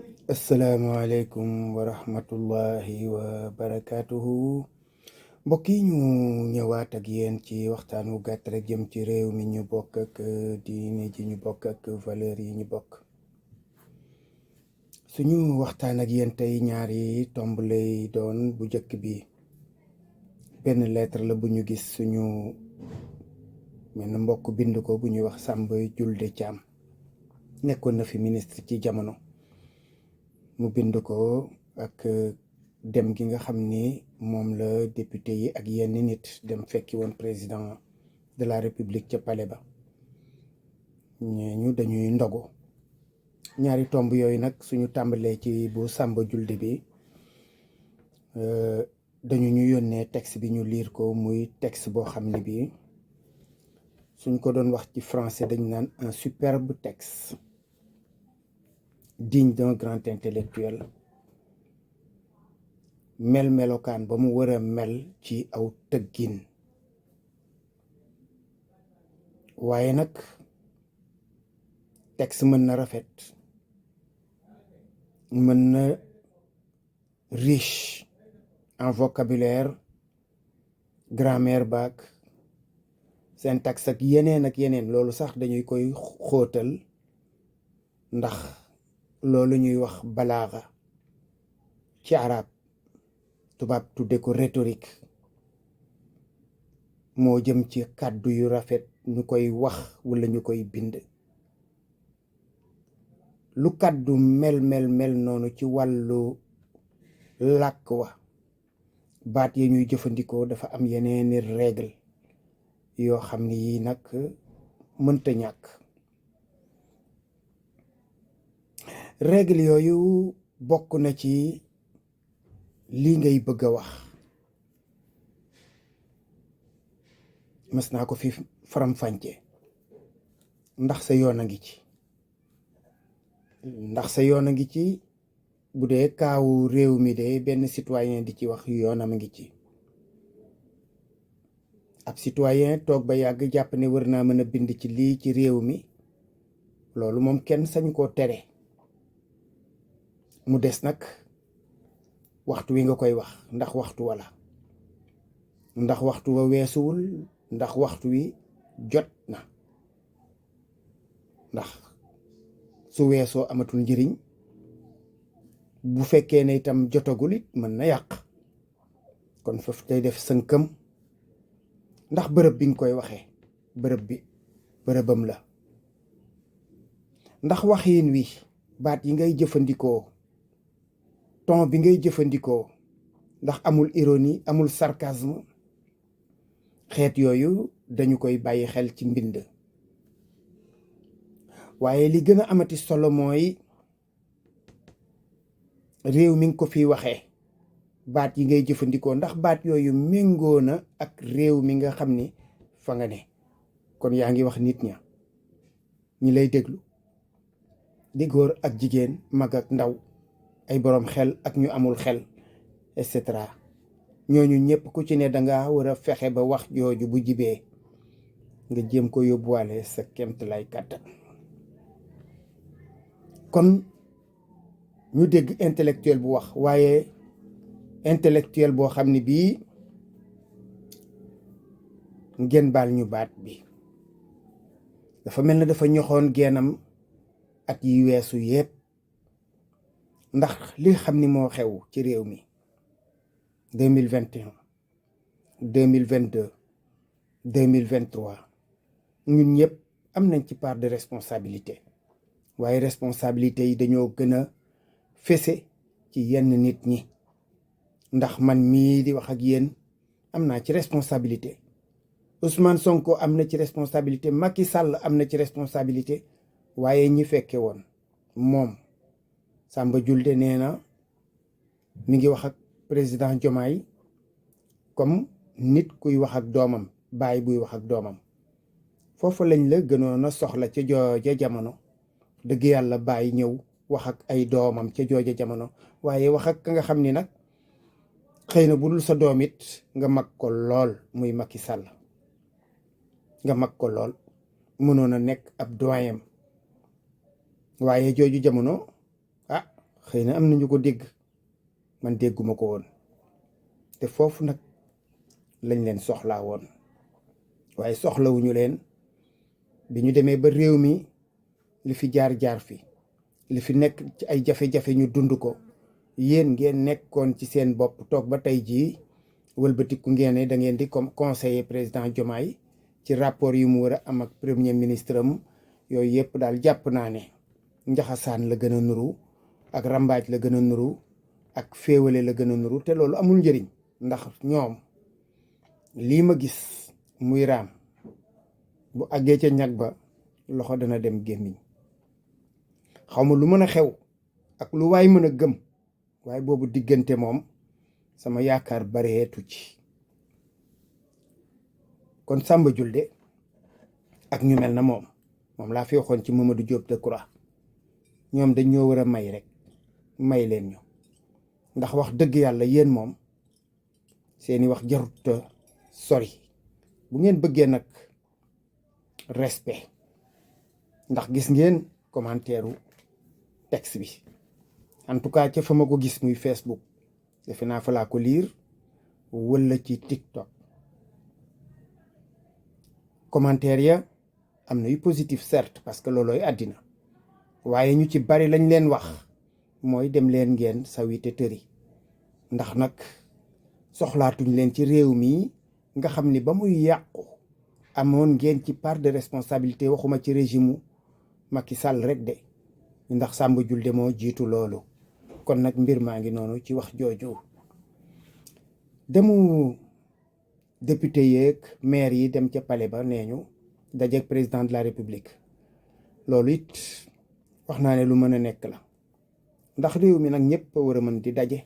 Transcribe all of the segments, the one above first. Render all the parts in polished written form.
asalaamaaleykum wa rahmatullahi wa barakaatuhu. Mbokk yi ñu ñëwaat ak yéen ci waxtaan wu gàtt rek jëm ci réew mi ñu bokk ak diine ji ñu bokk ak valeur yi ñu bokk. suñu waxtaan ak yéen tey ñaari tomb lay doon. bu njëkk bi benn lettre la bu ñu gis suñu menn mbokk bind ko bu ñuy wax Samba Julde Caam, nekkoon na fi ministre ci jamono. mu bind ko ak dem gi nga xam ni moom la député yi ak yenn nit dem fekki woon président de la république ca palais ba. ñu dañuy ndogu. ñaari tomb yooyu nag suñu tàmbalee ci bu Samba Julde bi, dañu ñu yónnee texte bi ñu liir ko. muy texte boo xam ne bi suñ ko doon wax ci français dañu naan un superbe texte digne d'un grand intellectuel, melokaan ba mu war a mel ci aw tëggin. waaye nag texte mën na rafet, mën na riche en vocabulaire, grammaire baak syntaxe ak yeneen loolu sax dañuy koy xóotal, ndax loolu ñuy wax balaaxa ci arab, tubaab tudde ko rhétorique. moo jëm ci kàddu yu rafet ñu koy wax walla ñu koy bind. lu kàddu mel noonu ci wàllu làkk wa, baat yi ñuy jëfandikoo dafa am yeneeni règle yoo xam ni yi nag mënta ñàkk. règle yooyu bokk na ci lii ngay bëgg a wax. mas naa ko fi faram-fànce. ndax sa yoon a ngi ci. ndax sa yoon a ngi ci bu dee kaawu réew mi de benn citoyen di ci wax yoonam a ngi ci. ab citoyen toog ba yàgg jàpp ne war naa mën a bind ci lii ci réew mi, loolu moom kenn sañu koo tere. mu des nag waxtu wi nga koy wax, ndax waxtu wala ndax waxtu wa weesuwul, ndax waxtu wi jot na. ndax su weesoo amatul njëriñ, bu fekkee ne itam jotagul it mën na yàq. kon foofu day def sënkam, ndax bërëb bi nga koy waxee bërëb bi bërëbam la. ndax waxiin wi, baat yi ngay jëfandikoo, ton bi ngay jëfandikoo, ndax amul ironie, amul sarcasme. xeet yooyu dañu koy bàyyi xel ci mbind. waaye li gën a amati solo mooy réew mi nga ko fi waxee, baat yi ngay jëfandikoo, ndax baat yooyu méngoo na ak réew mi nga xam ni fa nga ne. kon yaa ngi wax nit ñi lay déglu, di góor ak jigéen, mag ak ndaw, ay boroom xel ak ñu amul xel, et cetera. ñooñu ñëpp ku ci ne danga war a fexe ba wax jooju bu jibee nga jéem ko yóbbuwaale sa kemt lay kàttan. kon ñu dégg intellectuel bu wax, waaye intellectuel boo xam ne bii, ngeen baal ñu baat bi, dafa mel na dafa ñoxoon geenam at yi weesu yépp. ndax li xam ni moo xew ci réew mi 2021 2022 2023 ñun ñëpp am nañ ci part de responsabilité. waaye responsabilité yi dañoo gën a fese ci yenn nit ñi. ndax man mii di wax ak yéen am naa ci responsabilité, Ousmane Sonko am na ci responsabilité, Macky Sall am na ci responsabilité. waaye ñi fekke woon, moom Samba Julde nee na mi ngi wax ak président Diomaye comme nit kuy wax ak doomam, baay buy wax ak doomam. foofu lañ la gënoon a soxla ca jooja jamono. dëgg yàlla baay ñëw wax ak ay doomam ca jooja jamono, waaye wax ak ka nga xam ni nag xëy na bu dul sa doom it nga mag ko lool, muy Macky Sall. nga mag ko lool, mënoon a nekk ab doyen. waaye jooju jamono xëy na am nañu ko dégg, man dégguma ko woon, te foofu nag lañ leen soxlaa woon. waaye soxlawuñu leen bi ñu demee ba réew mi li fi jaar fi, li fi nekk ci ay jafe-jafe ñu dund ko, yéen ngeen nekkoon ci seen bopp toog ba tey jii wëlbatiku ngeen ne da ngeen di comme conseiller président Diomaye ci rapport yi mu war a am ak premier ministre am. yooyu yëpp daal jàpp naa ne njaxasaan la gën a nuru, ak rambaaj la gën a nuru, ak féewale la gën a nuru, te loolu amul njëriñ. ndax ñoom lii ma gis muy raam bu àggee ca ñag ba loxo dana dem gémmiñ. xaw ma lu mën a xew ak lu waay mën a gëm, waaye boobu diggante moom sama yaakaar bareetu ci. kon Samba Julde ak ñu mel na moom laa fi waxoon ci Mamadou Diop Decroix, ñoom dañ ñoo war a may rek, may leen ñu. ndax wax dëgg yàlla yéen moom seeni wax jarut sori bu ngeen bëggee nag respect. ndax gis ngeen commentaire u texte bi, en tout cas ca fa ma ko gis muy Facebook, defe naa fa laa ko liir, wala ci TikTok. commentaire ya am na yu positif certes, parce que loolooy àddina, waaye ñu ci bari lañ leen wax mooy dem leen ngeen sawite tëri. ndax nag soxlaatuñ leen ci réew mi nga xam ni ba muy yàqu amoon ngeen ci part de responsabilité. waxuma ci régime Macky Sall rek de, ndax Samba Julde moo jiitu loolu. kon nag mbir maa ngi noonu ci wax jooju. demu député yeeg maire yi dem ca palais ba nee ñu dajeeg président de la république, loolu it wax naa ne lu mën a nekk la. ndax réew mi nag ñëpp war a mën di daje,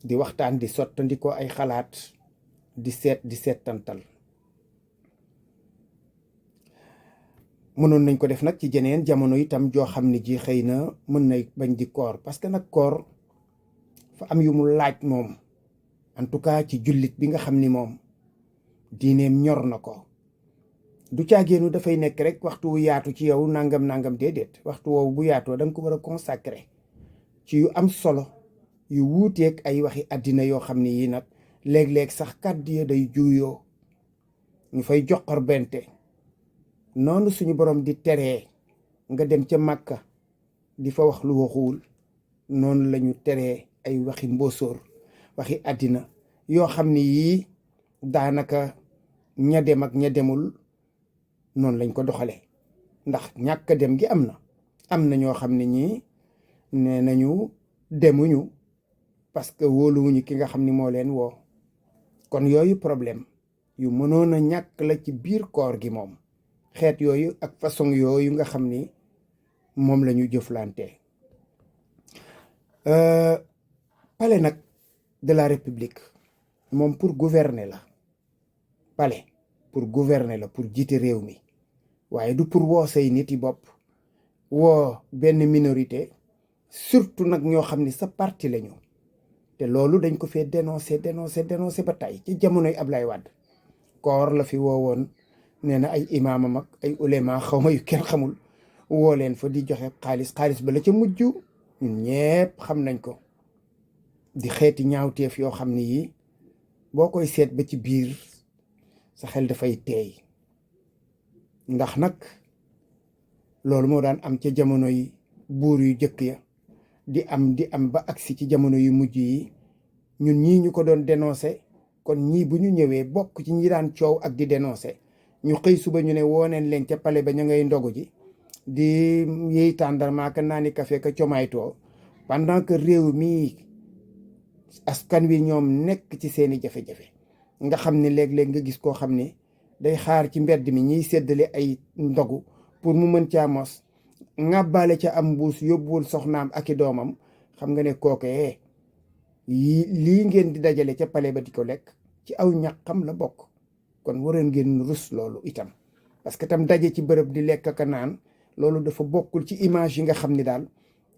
di waxtaan, di sottandikoo ay xalaat, di seetantal. mënoon nañ ko def nag ci jeneen jamono itam joo xam ne ji xëy na mën na bañ di koor, parce que nag koor fa am yu mu laaj moom, en tout cas ci jullit bi nga xam ni moom diineem ñor na ko. du caageenu dafay nekk rek waxtu wu yaatu ci yow nangam déedéet. waxtu woowu bu yaatoo da nga ko war a consacrer ci yu am solo, yu wuuteeg ay waxi àddina yoo xam ne yii nag léeg-léeg sax kàddu ya day juuyoo, ñu fay joxor bente. noonu suñu borom di teree nga dem ca Màkka di fa wax lu waxuwul, noonu lañu teree ay waxi mbóosóor, waxi àddina yoo xam ne yii daanaka ña dem ak ña demul noonu lañ ko doxale. ndax ñàkk dem gi am na ñoo xam ne ñii nee nañu demuñu parce que wóoluwuñu ki nga xam ni moo leen woo. kon yooyu problème yu mënoon a ñàkk la ci biir koor gi moom, xeet yooyu ak façon yooyu nga xam ni moom la ñu jëflante. palais nag de la république moom pour gouverner la. palais pour gouverner la, pour jiite réew mi, waaye du pour woo say nit yi bopp, woo benn minorité, surtout nag ñoo xam ni sa parti lañu. te loolu dañ ko fee dénoncé ba tey ci jamonoy Ablaye Wade. koor la fi woowoon, nee na ay imaamam ak ay ulema xawma yu kenn xamul, woo leen fa di joxe xaalis ba la ca mujj ñun ñépp xam nañ ko, di xeeti ñaawteef yoo xam ni yi boo koy seet ba ci biir sa xel dafay teey. ndax nag loolu moo daan am ca jamono yi buur yu jëkk ya, di am ba agsi ci jamono yu mujj yi. ñun ñii ñu ko doon dénoncé, kon ñii bu ñu ñëwee bokk ci ñi daan coow ak di dénoncé, ñu xëy suba ñu ne wooneen leen ca pale ba ñu ngay ndogu ji, di yey tàndarma ka naani café ka comaytoo, pendant que réew mi askan wi ñoom nekk ci seeni jafe-jafe. nga xam ne léeg-léeg nga gis koo xam ne day xaar ci mbedd mi ñiy séddale ay ndogu pour mu mën caa mos, ŋàbbaale ca am mbuus yóbbuwul soxnaam ak i doomam. xam nga ne kooke lii ngeen di dajale ca pale ba di ko lekk ci aw ñaqam la bokk. kon waroon ngeen rus loolu itam, parce que tam daje ci bërëb di lekk ak naan, loolu dafa bokkul ci image yi nga xam ni daal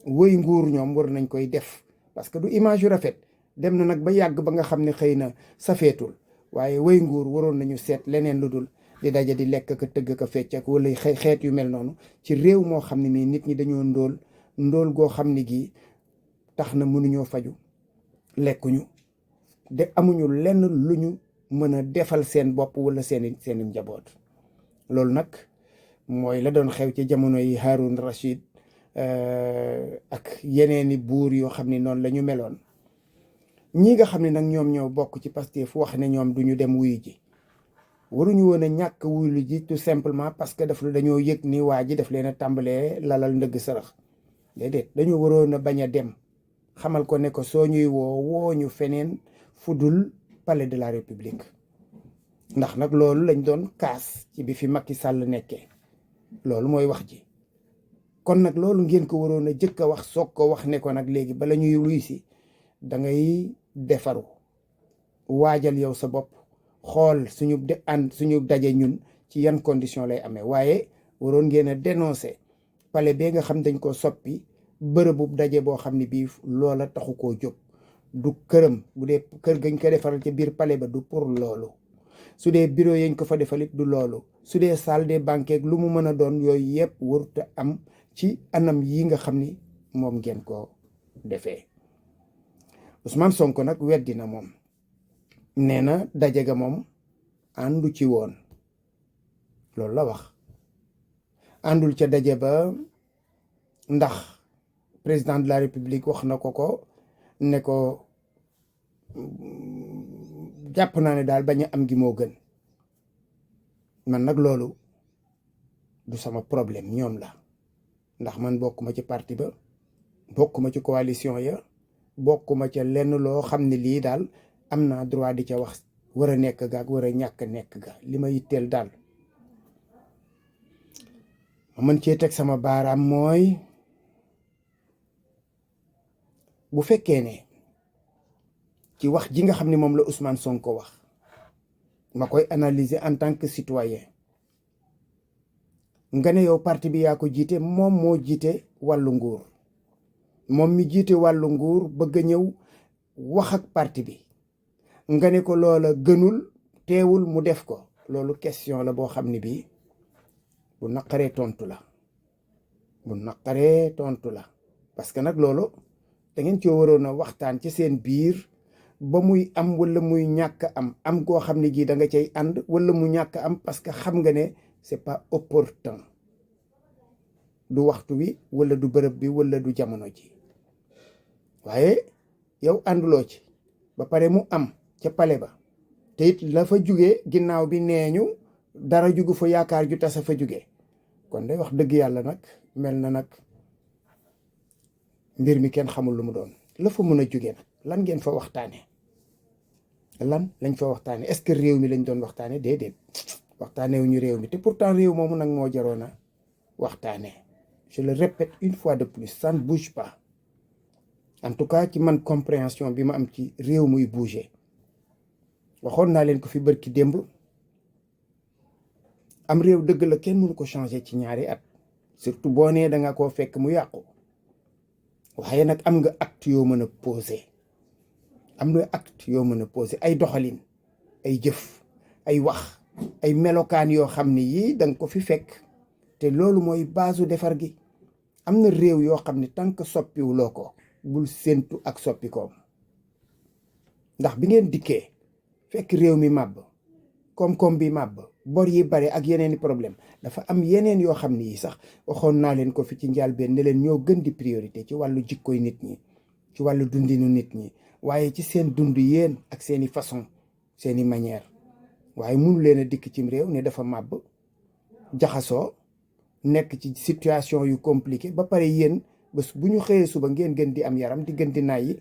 woy nguur ñoom war nañ koy def. parce que du image yu rafet, dem na nag ba yàgg ba nga xam ne xëy na safeetul, waaye woy nguur waroon nañu seet leneen lu dul di daje di lekk ka tëgg ka fecc ak wala xeet yu mel noonu ci réew moo xam ne mii nit ñi dañoo ndóol goo xam ne gii tax na mënuñoo faju, lekkuñu, de amuñu lenn lu ñu mën a defal seen bopp wala seeni njaboot. loolu nag mooy la doon xew ci jamono yi Haroun Rachid ak yeneeni buur yoo xam ne noonu la ñu meloon. ñi nga xam ne nag ñoom ñoo bokk ci Pastef wax ne ñoom duñu dem wuyu ji, waruñu woon a ñàkk wuyu ji tout simplement parce que dañoo yëg ni waa ji daf leen a tàmbalee lalal ndëgg sërëx. déedéet, dañoo waroon a bañ a dem, xamal ko ne ko soo ñuy woo ñu feneen fudul palais de la république. ndax nag loolu lañ doon kaas ci bi fi Macky Sall nekkee, loolu mooy wax ji. kon nag loolu ngeen ko waroon a jëkk a wax, soog ko wax ne ko nag léegi bala ñuy wuy si da ngay defaru, waajal yow sa bopp, xool suñu daje ñun ci yan condition lay amee. waaye waroon ngeen a dénoncer palais bee nga xam dañ ko soppi bërëbu daje boo xam ne bii loola taxu koo jóg. du këram, bu dee kër gañ ko defaral ci biir palais ba du pour loolu. su dee bureau yañ ko fa defalit du loolu. su dee salle des banquets lu mu mën a doon, yooyu yëpp warut a am ci anam yi nga xam ni moom ngeen ko defee. Ousmane Sonko nag weddi na moom, nee na daje ga moom àndu ci woon, loolu la wax. àndul ca daje ba ndax président de la république wax na ko ne ko jàpp naa ne daal bañ a am gi moo gën. man nag loolu du sama problème, ñoom la. ndax man bokkuma ci parti ba, bokkuma ci coalition ya, bokkuma ca lenn loo xam ne lii daal am naa droit di ca wax war a nekk ga ak war a ñàkk nekk ga. li ma yitteel daal ma mën cee teg sama baaraam mooy bu fekkee ne ci wax ji nga xam ne moom la Ousmane Sonko wax, ma koy analyser en tant que citoyen. nga ne yow parti bi yaa ko jiite, moom moo jiite wàllu nguur. moom mi jiite wàllu nguur bëgg a ñëw wax ak parti bi, nga ne ko loola gënul, teewul mu def ko. loolu question la boo xam ne bii bu naqaree tontu la, bu naqaree tontu la. parce que nag loolu da ngeen coo waroon a waxtaan ci seen biir ba muy am wala muy ñàkk am koo xam ne gii da nga cay ànd wala mu ñàkk am, parce que xam nga ne c'est pas opportun. du waxtu wi wala du bërëb bi wala du jamono ji. waaye yow ànduloo ci ba pare mu am ca pale ba, te it la fa jugee ginnaaw bi nee ñu dara jugu fa, yaakaar ju tasa fa jugee. kon day wax dëgg yàlla nag mel na nag mbir mi kenn xamul lu mu doon. la fa mën a jugee nag lan ngeen fa waxtaane? lan lañ fa waxtaane? est-ce que réew mi lañ doon waxtaane? déedéet, waxtaane wu ñu réew mi. te pourtant réew moomu nag moo jaroon a waxtaane. je le répète une fois de plus, ça ne bouge pas. en tout cas ci man compréhension bi ma am ci réew muy bouger. waxoon naa leen ko fi bërki démb, am réew dëgg la kenn mënu ko changer ci ñaari at, surtout boo nee da nga koo fekk mu yàqu. waaye nag am nga acte yoo mën a poser, am nga acte yoo mën a poser, ay doxalin, ay jëf, ay wax, ay melokaan yoo xam ne yii danga ko fi fekk. te loolu mooy baasu defar gi. am na réew yoo xam ne tant que soppiwuloo ko bul séentu ak soppikoom. ndax bi ngeen dikkee fekk réew mi màbb, koom-koom bi màbb, bor yi bare ak yeneeni problème, dafa am yeneen yoo xam ne yi sax waxoon naa leen ko fi ci njëlbéen ne leen ñoo gën di priorité ci wàllu jikkoy nit ñi, ci wàllu dundinu nit ñi, waaye ci seen dund yéen ak seeni façon, seeni manière. waaye mënu leen a dikk cim réew ne dafa màbb, jaxasoo, nekk ci situation yu compliqué, ba pare yéen bés bu ñu xëyee suba ngeen gën di am yaram, di gën di nàyyi,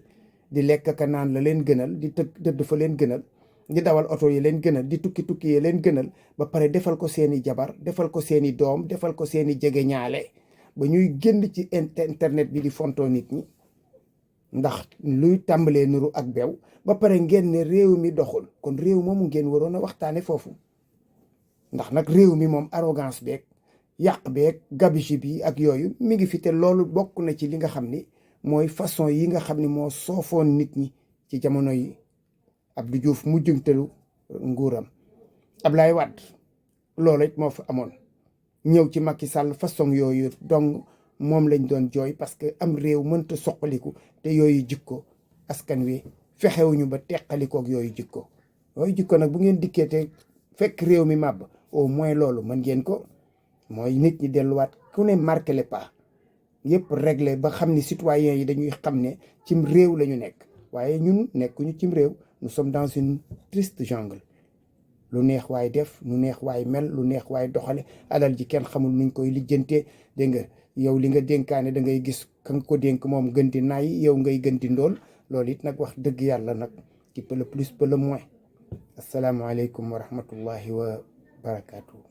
di lekk ka naan la leen gënal, di tëdd fa leen gënal, di dawal oto yi leen gënal, di tukki yi leen gënal, ba pare defal ko seeni jabar, defal ko seeni doom, defal ko seeni jegeñaale, ba ñuy génn ci internet bi di fontoo nit ñi ndax luy tàmbalee nuru ak beew. ba pare ngeen ne réew mi doxul. kon réew moomu ngeen waroon a waxtaane foofu. ndax nag réew mi moom arrogance beeg yàq beeg gabegie bi ak yooyu mi ngi fi. te loolu bokk na ci li nga xam ni mooy façon yi nga xam ni moo soofoon nit ñi ci jamono yi Abdou Diouf mujjantelu nguuram. Ablaye Wade loolu it moo fa amoon. ñëw ci Macky Sall façon yooyu donc moom lañ doon jooy parce que am réew mënta soqaliku te yooyu jikko askan wi fexewuñu ba teqalikook yooyu jikko nag bu ngeen dikkee te fekk réew mi màbb au moins loolu mën ngeen ko mooy nit ñi delluwaat ku ne marqué le pas yëpp réglé ba xam ni citoyens yi dañuy xam ne cim réew la ñu nekk waaye ñun nekkuñu cim réew nous sommes dans une triste jungle lu neex waay def lu neex waay mel lu neex waay doxale alal ji kenn xamul nuñ koy lijjantee dégg nga yow li nga dénkaane da ngay gis ka nga ko dénk moom gën di naay yow ngay gën di ndool loolu it nag wax dëgg yàlla nag qui peut le plus peut le moins asalaamaaleykum wa rahmatullahi wa barakaatu.